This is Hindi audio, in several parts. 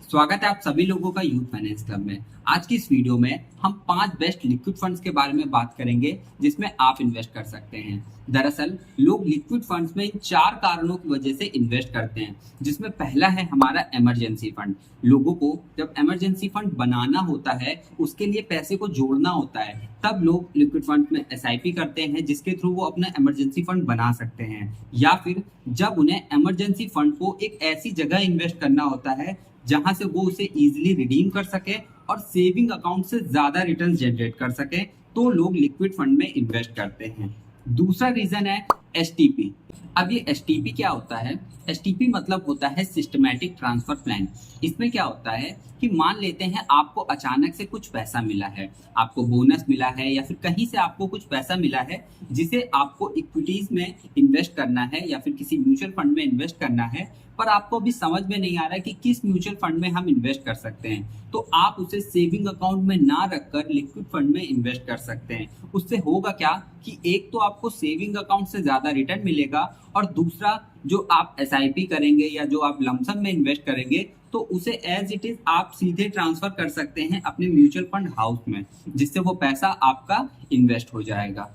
स्वागत है आप सभी लोगों का यूथ फाइनेंस क्लब में। आज की इस वीडियो में हम 5 बेस्ट लिक्विड फंड्स के बारे में बात करेंगे जिसमें आप इन्वेस्ट कर सकते हैं। दरअसल लोग लिक्विड फंड्स में इन 4 कारणों की वजह से इन्वेस्ट करते हैं, जिसमें पहला है हमारा इमरजेंसी फंड। लोगों को जब इमरजेंसी फंड बनाना होता है, उसके लिए पैसे को जोड़ना होता है, तब लोग लिक्विड फंड में एसआईपी करते हैं, जिसके थ्रू वो अपना इमरजेंसी फंड बना सकते हैं। या फिर जब उन्हें इमरजेंसी फंड को एक ऐसी जगह इन्वेस्ट करना होता है जहां से वो उसे इजीली रिडीम कर सके और सेविंग अकाउंट से ज्यादा रिटर्न जनरेट कर सके, तो लोग लिक्विड फंड में इन्वेस्ट करते हैं। दूसरा रीजन है एसटीपी। अब ये एसटीपी क्या होता है? एसटीपी मतलब होता है सिस्टमैटिक ट्रांसफर प्लान। इसमें क्या होता है कि मान लेते हैं आपको अचानक से कुछ पैसा मिला है, आपको बोनस मिला है या फिर कहीं से आपको कुछ पैसा मिला है जिसे आपको इक्विटीज में इन्वेस्ट करना है या फिर किसी म्यूचुअल फंड में इन्वेस्ट करना है, पर आपको अभी समझ में नहीं आ रहा है कि किस म्यूचुअल फंड में हम इन्वेस्ट कर सकते हैं। तो आप उसे सेविंग अकाउंट में ना रखकर लिक्विड फंड में इन्वेस्ट कर सकते हैं। उससे होगा क्या कि एक तो आपको सेविंग अकाउंट से ज्यादा रिटर्न मिलेगा, और दूसरा जो आप एसआईपी करेंगे या जो आप लमसम में इन्वेस्ट करेंगे तो उसे एज इट इज आप सीधे ट्रांसफर कर सकते हैं अपने म्यूचुअल फंड हाउस में, जिससे वो पैसा आपका इन्वेस्ट हो जाएगा।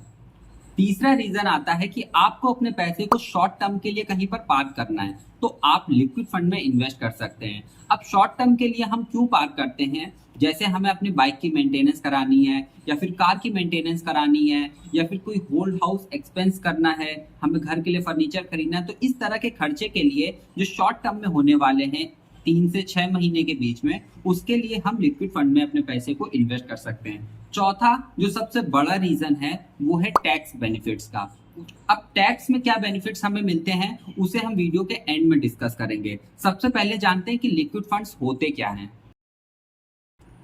तीसरा रीजन आता है कि आपको अपने पैसे को शॉर्ट टर्म के लिए कहीं पर पार्क करना है, तो आप लिक्विड फंड में इन्वेस्ट कर सकते हैं। अब शॉर्ट टर्म के लिए हम क्यों पार्क करते हैं? जैसे हमें अपनी बाइक की मेंटेनेंस करानी है या फिर कार की मेंटेनेंस करानी है या फिर कोई होल्ड हाउस एक्सपेंस करना है, हमें घर के लिए फर्नीचर खरीदना है, तो इस तरह के खर्चे के लिए जो शॉर्ट टर्म में होने वाले हैं 3 से 6 महीने के बीच में, उसके लिए हम लिक्विड फंड में अपने पैसे को इन्वेस्ट कर सकते हैं। चौथा जो सबसे बड़ा रीजन है वो है टैक्स बेनिफिट्स का। अब टैक्स में क्या बेनिफिट्स हमें मिलते हैं उसे हम वीडियो के एंड में डिस्कस करेंगे। सबसे पहले जानते हैं कि लिक्विड फंड्स होते क्या हैं।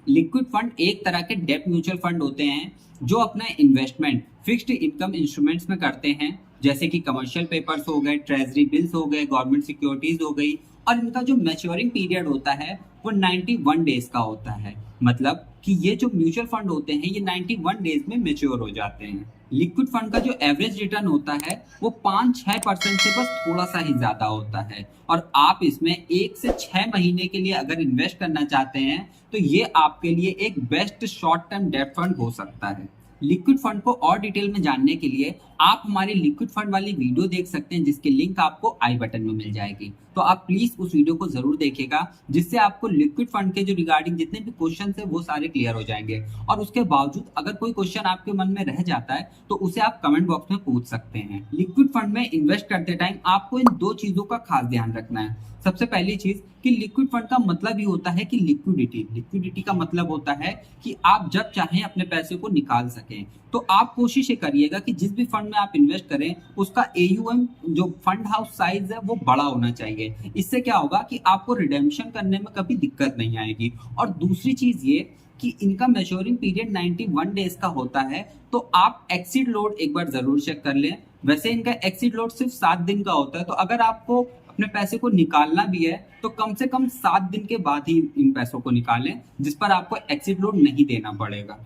लिक्विड फंड एक तरह के डेट म्यूचुअल फंड होते हैं जो अपना इन्वेस्टमेंट फिक्स्ड इनकम इंस्ट्रूमेंट्स में करते हैं, जैसे कि कमर्शियल पेपर्स हो गए, ट्रेजरी बिल्स हो गए, गवर्नमेंट सिक्योरिटीज हो गई, और इनका जो मैच्योरिंग पीरियड होता है वो 91 डेज का होता है। मतलब कि ये जो म्यूचुअल फंड होते हैं ये 91 डेज में मेच्योर हो जाते हैं। लिक्विड फंड का जो एवरेज रिटर्न होता है वो 5-6% से बस थोड़ा सा ही ज्यादा होता है, और आप इसमें 1 से 6 महीने के लिए अगर इन्वेस्ट करना चाहते हैं तो ये आपके लिए एक best short term debt fund हो सकता है। लिक्विड फंड को और डिटेल में जानने के लिए आप हमारी लिक्विड फंड वाली वीडियो देख सकते हैं, जिसकी लिंक आपको आई बटन में मिल जाएगी। तो आप प्लीज उस वीडियो को जरूर देखिएगा, जिससे आपको लिक्विड फंड के जो रिगार्डिंग जितने भी क्वेश्चन है वो सारे क्लियर हो जाएंगे। और उसके बावजूद अगर कोई क्वेश्चन आपके मन में रह जाता है तो उसे आप कमेंट बॉक्स में पूछ सकते हैं। लिक्विड फंड में इन्वेस्ट करते टाइम आपको इन 2 चीजों का खास ध्यान रखना है। सबसे पहली चीज कि लिक्विड फंड का मतलब ही होता है कि लिक्विडिटी का मतलब होता है कि आप जब चाहें अपने पैसे को निकाल सकें। तो आप कोशिश ये करिएगा कि जिस भी फंड में आप इन्वेस्ट करें उसका एयूएम जो फंड हाउस साइज है वो बड़ा होना चाहिए। इससे क्या होगा कि आपको रिडेम्पशन करने में कभी दिक्कत नहीं आएगी। और दूसरी चीज ये कि इनका मैच्योरिंग पीरियड 91 डेज का होता है, तो आप एक्सीड लोड एक बार जरूर चेक कर लें। वैसे इनका एक्सीड लोड सिर्फ 7 दिन का होता है, तो अगर आपको अपने पैसे को निकालना भी है तो कम से कम 7 दिन के बाद ही इन पैसों को निकालें, जिस पर आपको एक्सीड लोड नहीं देना पड़ेगा।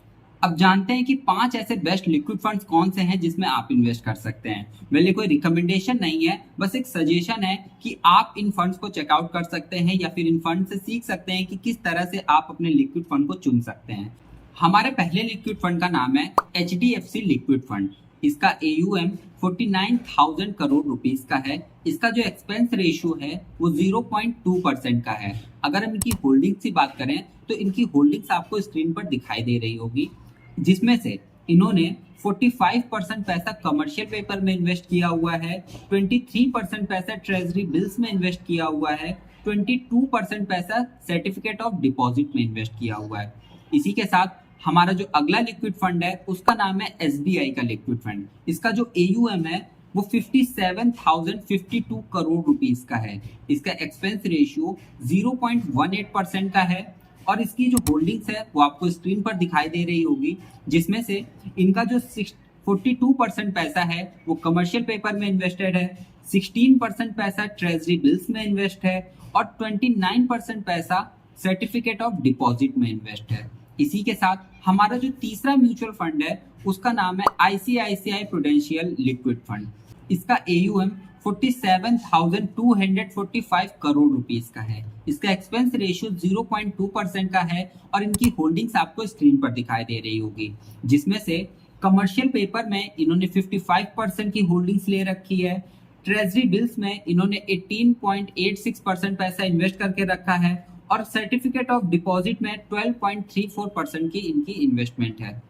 अब जानते हैं कि 5 ऐसे बेस्ट लिक्विड फंड्स कौन से हैं जिसमें आप इन्वेस्ट कर सकते हैं। मेरे कोई रिकमेंडेशन नहीं है, बस एक सजेशन है कि आप इन फंड्स को चेकआउट कर सकते हैं या फिर इन फंड से सीख सकते हैं कि किस तरह से आप अपने लिक्विड फंड को चुन सकते हैं। हमारे पहले लिक्विड फंड का नाम है HDFC लिक्विड फंड। इसका AUM 49,000 करोड़ रुपीस का है। इसका जो एक्सपेंस रेशियो है वो 0.2% का है। अगर हम इनकी होल्डिंग्स की बात करें तो इनकी होल्डिंग्स आपको स्क्रीन पर दिखाई दे रही होगी, जिसमें से इन्होंने 45% पैसा कमर्शियल पेपर में इन्वेस्ट किया हुआ है, 23% पैसा ट्रेजरी बिल्स में इन्वेस्ट किया हुआ है, 22% पैसा सर्टिफिकेट ऑफ डिपॉजिट में इन्वेस्ट किया हुआ है। इसी के साथ हमारा जो अगला लिक्विड फंड है उसका नाम है SBI का लिक्विड फंड। इसका जो AUM है वो 57,052 करोड़ रुपीस का है। इसका एक्सपेंस रेशियो 0.18% का है, और इसकी जो होल्डिंग्स है वो आपको स्क्रीन पर दिखाई दे रही होगी, जिसमें से इनका जो 42% पैसा है वो कमर्शियल पेपर में इन्वेस्टेड है, 16% पैसा ट्रेजरी बिल्स में इन्वेस्ट है, और 29% पैसा सर्टिफिकेट ऑफ डिपॉजिट में इन्वेस्ट है। इसी के साथ हमारा जो तीसरा म्यूचुअल फंड है उसका नाम है ICICI प्रूडेंशियल लिक्विड फंड। इसका AUM 47,245 करोड़ रुपीस का है। इसका एक्सपेंस रेशियो 0.2% का है और इनकी होल्डिंग्स आपको स्क्रीन पर दिखाई दे रही होगी, जिसमें से कमर्शियल पेपर में इन्होंने 55% की होल्डिंग्स ले रखी है। ट्रेजरी बिल्स में इन्होंने 18.86% पैसा इन्वेस्ट करके रखा है और सर्टिफिकेट ऑफ डिपॉजिट में 12.34% की इनकी इन्वेस्टमेंट है।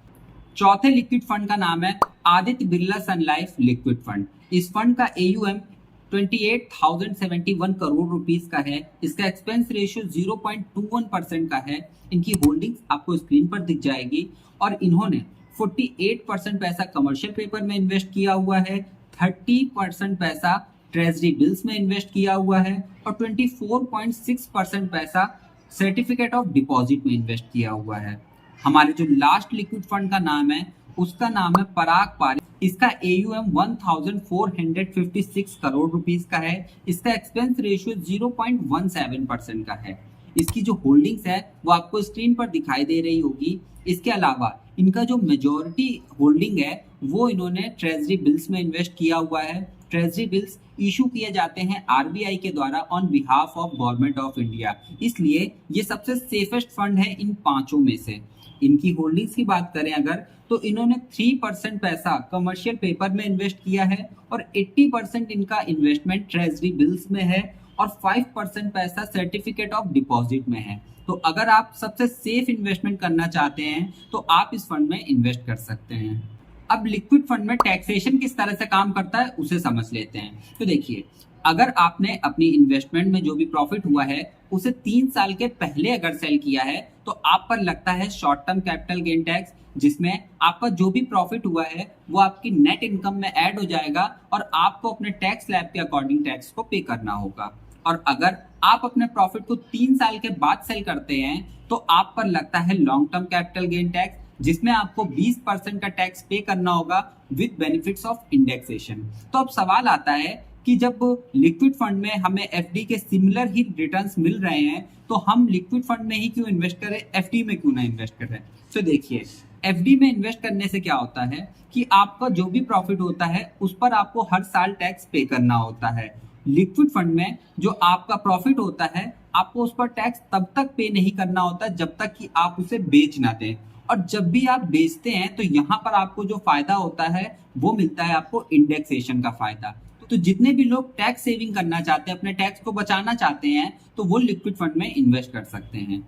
चौथे लिक्विड फंड का नाम है आदित्य बिरला सन लाइफ लिक्विड फंड। इस फंड का AUM 28,071 करोड़ रुपीस का है। इसका एक्सपेंस रेशियो 0.21% का है। इनकी होल्डिंग्स आपको स्क्रीन पर दिख जाएगी और इन्होंने 48% पैसा कमर्शियल पेपर में इन्वेस्ट किया हुआ है, 30% पैसा ट्रेजरी बिल्स में इन्वेस्ट किया हुआ है और 24.6% पैसा सर्टिफिकेट ऑफ डिपॉजिट में इन्वेस्ट किया हुआ है। हमारे जो लास्ट लिक्विड फंड का नाम है उसका नाम है पराग पारित। इसका AUM 1,456 करोड़ रुपीस का है। इसका एक्सपेंस रेशियो 0.17% का है। इसकी जो होल्डिंग्स है वो आपको स्क्रीन पर दिखाई दे रही होगी। इसके अलावा इनका जो मेजॉरिटी होल्डिंग है वो इन्होंने ट्रेजरी बिल्स में इन्वेस्ट किया हुआ है। ट्रेजरी बिल्स इशू किए जाते हैं RBI के द्वारा on behalf of government of India, इसलिए ये सबसे सेफेस्ट फंड है इन पांचों में से। इनकी होल्डिंग्स की बात करें अगर तो इन्होंने 3% पैसा कमर्शियल पेपर में इन्वेस्ट किया है और 80% इनका इन्वेस्टमेंट ट्रेजरी बिल्स में है और 5% पैसा सर्टिफिकेट ऑफ डिपॉजिट में है। तो अगर आप सबसे सेफ इन्वेस्टमेंट करना चाहते हैं तो आप इस फंड में इन्वेस्ट कर सकते हैं। अब लिक्विड फंड में टैक्सेशन किस तरह से काम करता है उसे समझ लेते हैं। तो देखिए, अगर आपने अपनी इन्वेस्टमेंट में जो भी प्रॉफिट हुआ है उसे 3 साल के पहले अगर सेल किया है तो आप पर लगता है short term capital gain tax, जिसमें आपका जो भी प्रॉफिट हुआ है वो आपकी नेट इनकम में ऐड हो जाएगा और आपको अपने टैक्स स्लैब के अकॉर्डिंग टैक्स को पे करना होगा। और अगर आप अपने प्रॉफिट को 3 साल के बाद सेल करते हैं तो आप पर लगता है long term capital gain tax, जिसमें आपको 20% का टैक्स पे करना होगा विद बेनिफिट्स ऑफ इंडेक्सेशन। तो अब सवाल आता है कि जब लिक्विड फंड में हमें FD के सिमिलर ही रिटर्न्स मिल रहे हैं तो हम लिक्विड फंड में ही क्यों इन्वेस्ट करें, FD में क्यों ना इन्वेस्ट करें। तो देखिए, FD में इन्वेस्ट करने से क्या होता है कि आपका जो भी प्रॉफिट होता है उस पर आपको हर साल टैक्स पे करना होता है। लिक्विड फंड में जो आपका प्रॉफिट होता है आपको उस पर टैक्स तब तक पे नहीं करना होता जब तक कि आप उसे बेच ना दें, और जब भी आप बेचते हैं तो यहाँ पर आपको जो फायदा होता है वो मिलता है आपको इंडेक्सेशन का फायदा। तो जितने भी लोग टैक्स सेविंग करना चाहते हैं, अपने टैक्स को बचाना चाहते हैं, तो वो लिक्विड फंड में इन्वेस्ट कर सकते हैं।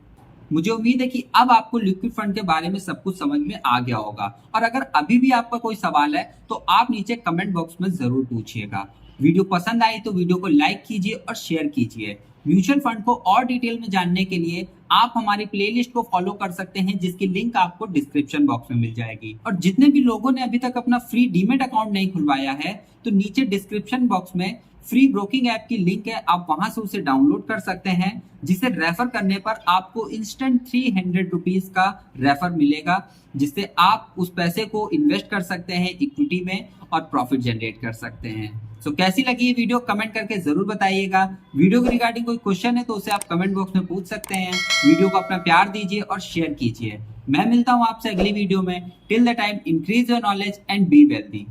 मुझे उम्मीद है कि अब आपको लिक्विड फंड के बारे में सब कुछ समझ में आ गया होगा, और अगर अभी भी आपका कोई सवाल है तो आप नीचे कमेंट बॉक्स में जरूर पूछिएगा। वीडियो पसंद आई तो वीडियो को लाइक कीजिए और शेयर कीजिए। म्यूचुअल फंड को और डिटेल में जानने के लिए आप हमारी प्लेलिस्ट को फॉलो कर सकते हैं, जिसकी लिंक आपको डिस्क्रिप्शन बॉक्स में मिल जाएगी। और जितने भी लोगों ने अभी तक अपना फ्री डीमेट अकाउंट नहीं खुलवाया है तो नीचे डिस्क्रिप्शन बॉक्स में फ्री ब्रोकिंग ऐप की लिंक है, आप वहां से उसे डाउनलोड कर सकते हैं, जिसे रेफर करने पर आपको इंस्टेंट 300 रुपीज का रेफर मिलेगा, जिससे आप उस पैसे को इन्वेस्ट कर सकते हैं इक्विटी में और प्रॉफिट जनरेट कर सकते हैं। सो कैसी लगी ये वीडियो कमेंट करके जरूर बताइएगा। वीडियो के रिगार्डिंग कोई क्वेश्चन है तो उसे आप कमेंट बॉक्स में पूछ सकते हैं। वीडियो को अपना प्यार दीजिए और शेयर कीजिए। मैं मिलता हूं आपसे अगली वीडियो में। Till the time, increase your knowledge and be wealthy.